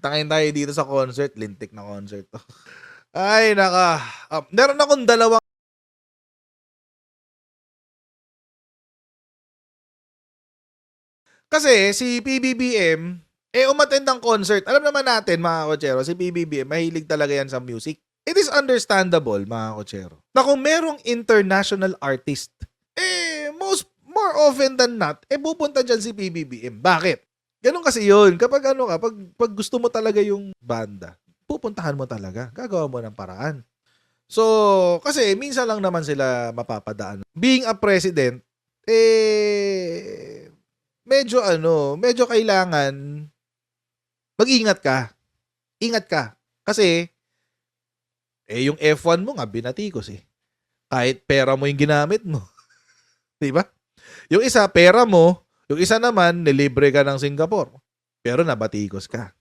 Tangin tayo dito sa concert, lintik na concert 'to. Ay naka meron akong dalawang kasi si PBBM, umattend ng concert. Alam naman natin mga kotsero, si PBBM mahilig talaga yan sa music. It is understandable mga kotsero, na kung merong international artist, more often than not, pupunta dyan si PBBM. Bakit? Ganun kasi yun. Kapag pag gusto mo talaga yung banda, pupuntahan mo talaga. Gagawa mo ng paraan. So, kasi minsan lang naman sila mapapadaan. Being a president, medyo kailangan mag-ingat ka. Ingat ka. Kasi, yung F1 mo nga, binatikos eh. Kahit pera mo yung ginamit mo. Diba? Yung isa, pera mo. Yung isa naman, nilibre ka ng Singapore. Pero nabatikos ka.